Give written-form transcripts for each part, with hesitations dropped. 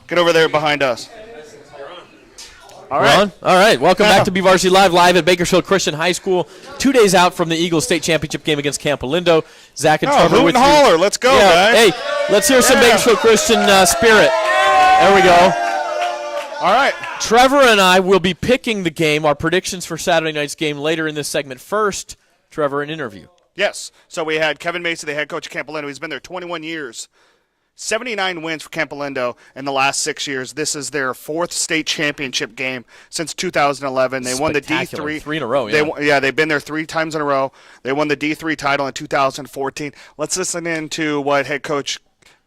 Get over there behind us. All right. All right. Welcome back to BVarsity live at Bakersfield Christian High School. 2 days out from the Eagles state championship game against Campolindo. Zach and Trevor with you. Holler. Let's go, guys. Hey, let's hear some Bakersfield Christian spirit. There we go. All right. Trevor and I will be picking the game, our predictions for Saturday night's game later in this segment. First, Trevor, an interview. Yes. So we had Kevin Macy, the head coach of Campolindo. He's been there 21 years. 79 wins for Campolindo in the last 6 years. This is their fourth state championship game since 2011. They won the D3. 3 in a row, yeah. They've been there 3 times in a row. They won the D3 title in 2014. Let's listen in to what head coach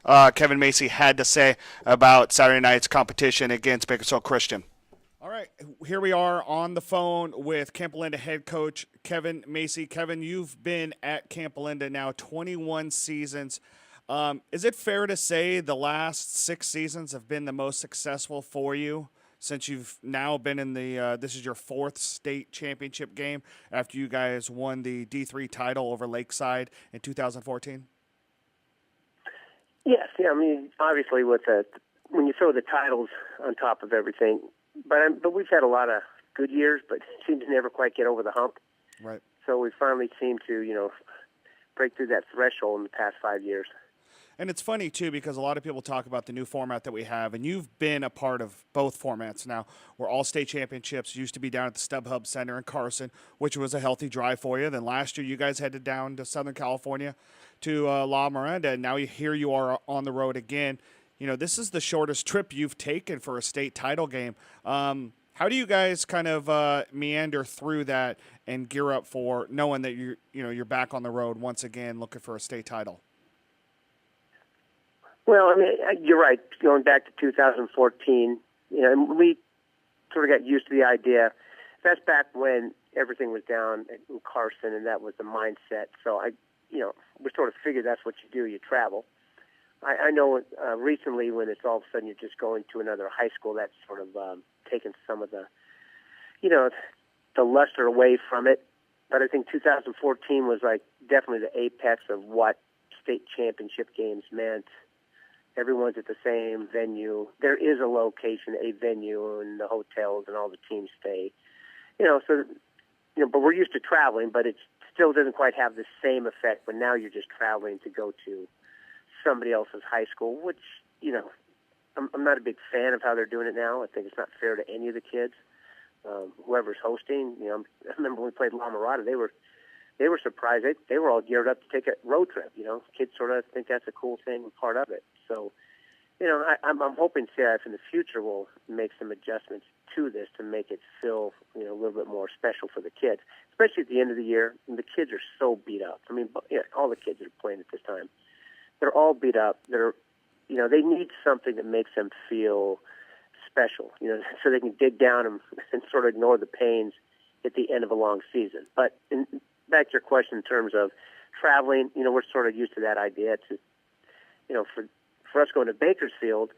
Kevin Macy had to say about Saturday night's competition against Bakersfield Christian. All right, here we are on the phone with Campolindo head coach Kevin Macy. Kevin, you've been at Campolindo now 21 seasons. Is it fair to say the last 6 seasons have been the most successful for you since you've now been in the this is your 4th state championship game after you guys won the D3 title over Lakeside in 2014? Yes, yeah. I mean, obviously, when you throw the titles on top of everything, but we've had a lot of good years, but seems to never quite get over the hump. Right. So we finally seem to, break through that threshold in the past 5 years. And it's funny, too, because a lot of people talk about the new format that we have, and you've been a part of both formats now. We're all state championships. Used to be down at the StubHub Center in Carson, which was a healthy drive for you. Then last year you guys headed down to Southern California to La Miranda, and now here you are on the road again. This is the shortest trip you've taken for a state title game. How do you guys kind of meander through that and gear up for knowing that you're back on the road once again looking for a state title? Well, I mean, you're right. Going back to 2014, and we sort of got used to the idea. That's back when everything was down in Carson, and that was the mindset. So we sort of figured that's what you do. You travel. I know recently when it's all of a sudden you're just going to another high school, that's sort of taken some of the, the luster away from it. But I think 2014 was like definitely the apex of what state championship games meant. Everyone's at the same venue. There is a location, a venue, and the hotels and all the teams stay. But we're used to traveling, but it still doesn't quite have the same effect when now you're just traveling to go to somebody else's high school, which, I'm not a big fan of how they're doing it now. I think it's not fair to any of the kids. Whoever's hosting, I remember when we played La Mirada, they were surprised. They were all geared up to take a road trip. Kids sort of think that's a cool thing and part of it. So, I'm hoping CIF in the future will make some adjustments to this to make it feel, a little bit more special for the kids, especially at the end of the year. And the kids are so beat up. I mean, all the kids that are playing at this time, they're all beat up. They need something that makes them feel special, so they can dig down and sort of ignore the pains at the end of a long season. But back to your question in terms of traveling, we're sort of used to that idea. To, for us going to Bakersfield,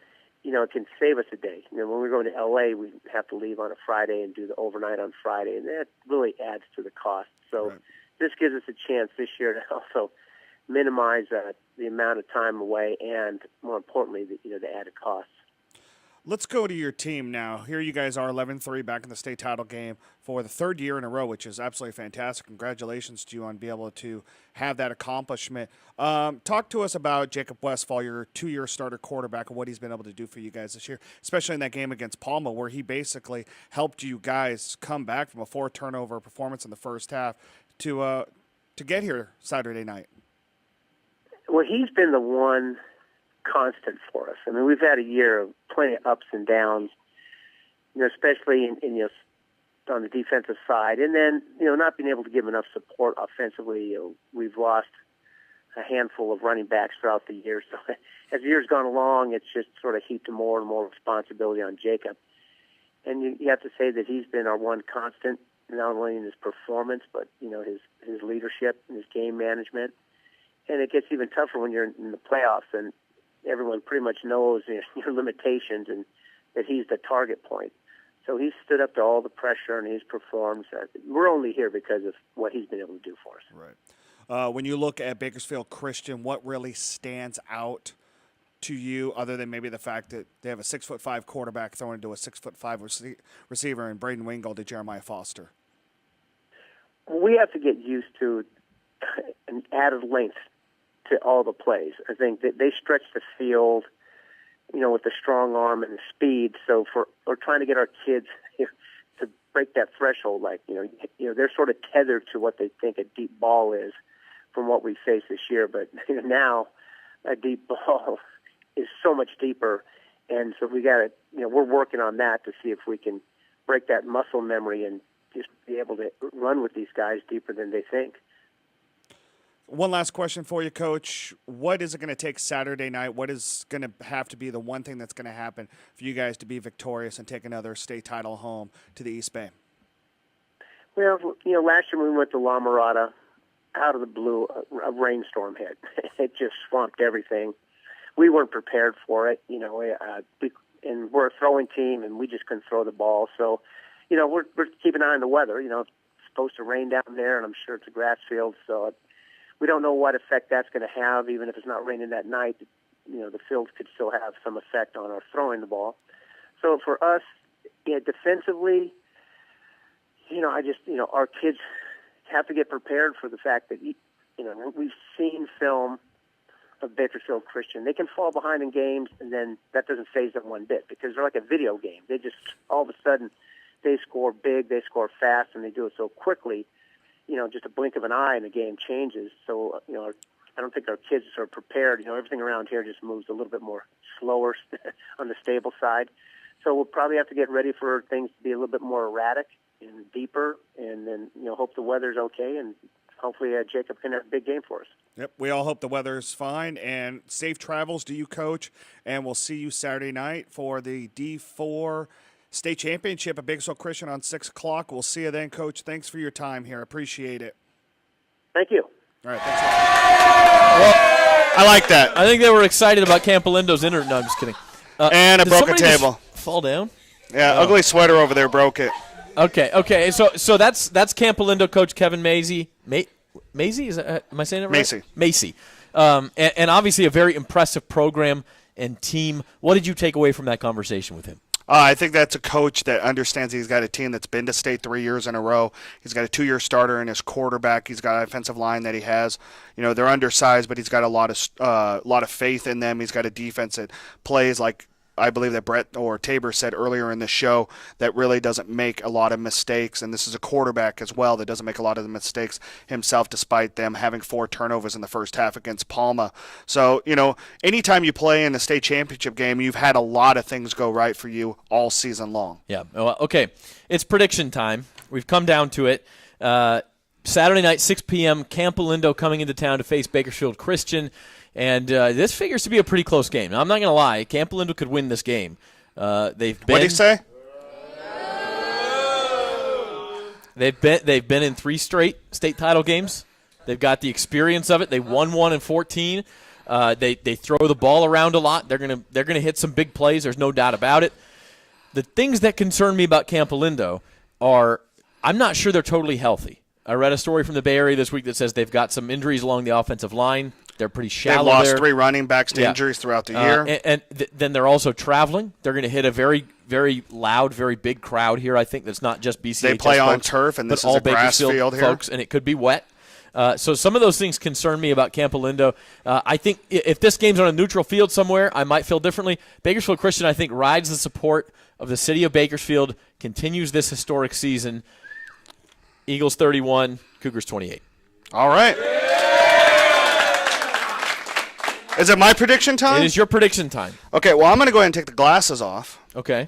it can save us a day. When we're going to L.A., we have to leave on a Friday and do the overnight on Friday, and that really adds to the cost. So right. This gives us a chance this year to also minimize the amount of time away and, more importantly, the added costs. Let's go to your team now. Here you guys are 11-3 back in the state title game for the 3rd year in a row, which is absolutely fantastic. Congratulations to you on being able to have that accomplishment. Talk to us about Jacob Westfall, your 2-year starter quarterback, and what he's been able to do for you guys this year, especially in that game against Palma where he basically helped you guys come back from a 4-turnover performance in the first half to get here Saturday night. Well, he's been the one constant for us. I mean, we've had a year of plenty of ups and downs, especially in on the defensive side, and then not being able to give enough support offensively. We've lost a handful of running backs throughout the year. So as the year's gone along, it's just sort of heaped more and more responsibility on Jacob. And you have to say that he's been our one constant, not only in his performance, but his leadership and his game management. And it gets even tougher when you're in the playoffs and everyone pretty much knows your limitations and that he's the target point. So he's stood up to all the pressure and he's performed. We're only here because of what he's been able to do for us. Right. When you look at Bakersfield Christian, what really stands out to you, other than maybe the fact that they have a 6'5" quarterback throwing into a 6'5" receiver and Braden Wingold to Jeremiah Foster? We have to get used to an added length to all the plays. I think that they stretch the field, with the strong arm and the speed. So we're trying to get our kids to break that threshold, they're sort of tethered to what they think a deep ball is from what we face this year. But now a deep ball is so much deeper. And so we got to, we're working on that to see if we can break that muscle memory and just be able to run with these guys deeper than they think. One last question for you, Coach. What is it going to take Saturday night? What is going to have to be the one thing that's going to happen for you guys to be victorious and take another state title home to the East Bay? Well, last year when we went to La Mirada, out of the blue, a rainstorm hit. It just swamped everything. We weren't prepared for it, and we're a throwing team, and we just couldn't throw the ball. So, we're keeping an eye on the weather. It's supposed to rain down there, and I'm sure it's a grass field, so we don't know what effect that's going to have. Even if it's not raining that night, the field could still have some effect on our throwing the ball. So for us, defensively, our kids have to get prepared for the fact that, we've seen film of Bakersfield Christian. They can fall behind in games, and then that doesn't faze them one bit because they're like a video game. They just, all of a sudden, they score big, they score fast, and they do it so quickly, just a blink of an eye and the game changes. So, I don't think our kids are prepared. Everything around here just moves a little bit more slower on the stable side. So we'll probably have to get ready for things to be a little bit more erratic and deeper, and then, hope the weather's okay, and hopefully Jacob can have a big game for us. Yep, we all hope the weather's fine, and safe travels to you, Coach, and we'll see you Saturday night for the D4 State Championship at Bakersfield Christian on 6 o'clock. We'll see you then, Coach. Thanks for your time here. Appreciate it. Thank you. All right, thanks. Well, I like that. I think they were excited about Campolindo's No, I'm just kidding. And a broken table. Fall down? Yeah, ugly sweater over there broke it. Okay. So that's Campolindo coach Kevin Macy. Macy, am I saying it right? Macy. Macy. And obviously a very impressive program and team. What did you take away from that conversation with him? I think that's a coach that understands he's got a team that's been to state 3 years in a row. He's got a 2-year starter in his quarterback. He's got an offensive line that he has. They're undersized, but he's got a lot of faith in them. He's got a defense that plays like I believe that Brett or Tabor said earlier in the show, that really doesn't make a lot of mistakes. And this is a quarterback as well that doesn't make a lot of the mistakes himself, despite them having 4 turnovers in the first half against Palma. So, anytime you play in a state championship game, you've had a lot of things go right for you all season long. Yeah. Well, okay. It's prediction time. We've come down to it. Saturday night, 6 p.m., Campolindo coming into town to face Bakersfield Christian. And this figures to be a pretty close game. Now, I'm not going to lie. Campolindo could win this game. What did he say? They've been in 3 straight state title games. They've got the experience of it. They won 1 in 14. They throw the ball around a lot. They're gonna hit some big plays. There's no doubt about it. The things that concern me about Campolindo are I'm not sure they're totally healthy. I read a story from the Bay Area this week that says they've got some injuries along the offensive line. They're pretty shallow. They've lost 3 running backs to injuries throughout the year. And then they're also traveling. They're going to hit a very, very loud, very big crowd here, I think, that's not just BCHS They play folks, on turf, and this but is all a grass field here. Folks, and it could be wet. So some of those things concern me about Campolindo. I think if this game's on a neutral field somewhere, I might feel differently. Bakersfield Christian, I think, rides the support of the city of Bakersfield, continues this historic season. Eagles 31, Cougars 28. All right. Is it my prediction time? It is your prediction time. Okay, well, I'm going to go ahead and take the glasses off. Okay.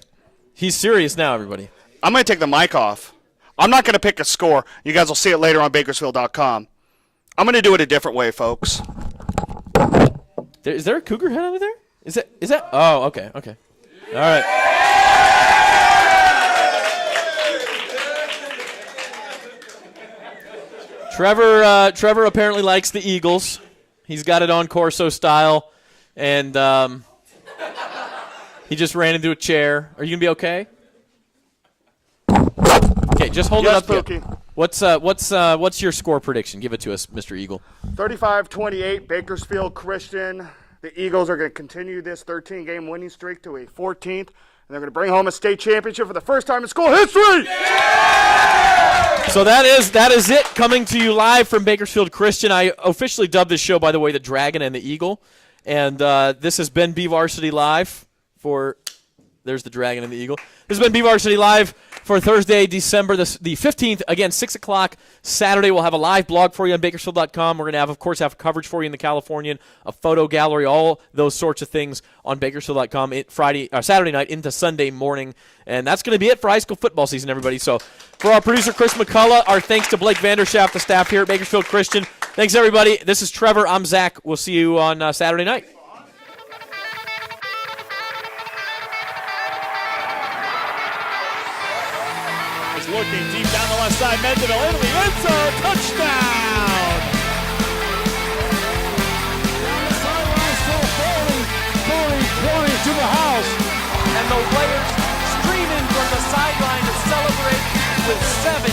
He's serious now, everybody. I'm going to take the mic off. I'm not going to pick a score. You guys will see it later on Bakersfield.com. I'm going to do it a different way, folks. Is there a Cougar head over there? Is that? Oh, okay. All right. Trevor apparently likes the Eagles. He's got it on Corso style, and he just ran into a chair. Are you gonna be okay? Okay, just hold it up. Spooky. What's your score prediction? Give it to us, Mr. Eagle. 35-28, Bakersfield Christian. The Eagles are going to continue this 13-game winning streak to a 14th, and they're going to bring home a state championship for the first time in school history. So that is it, coming to you live from Bakersfield Christian. I officially dubbed this show, by the way, the Dragon and the Eagle. And this has been BVarsity Live for – there's the Dragon and the Eagle. This has been BVarsity Live for Thursday, December the 15th. Again, 6 o'clock Saturday. We'll have a live blog for you on Bakersfield.com. We're going to have, of course, coverage for you in the Californian, a photo gallery, all those sorts of things on Bakersfield.com Saturday night into Sunday morning. And that's going to be it for high school football season, everybody. So for our producer, Chris McCullough, our thanks to Blake Vanderschaft, the staff here at Bakersfield Christian. Thanks, everybody. This is Trevor. I'm Zach. We'll see you on Saturday night. Looking deep down the left side, Mendeville into the end zone, touchdown! Down the sideline, still 40, 20 to the house. And the players streaming from the sideline to celebrate with 7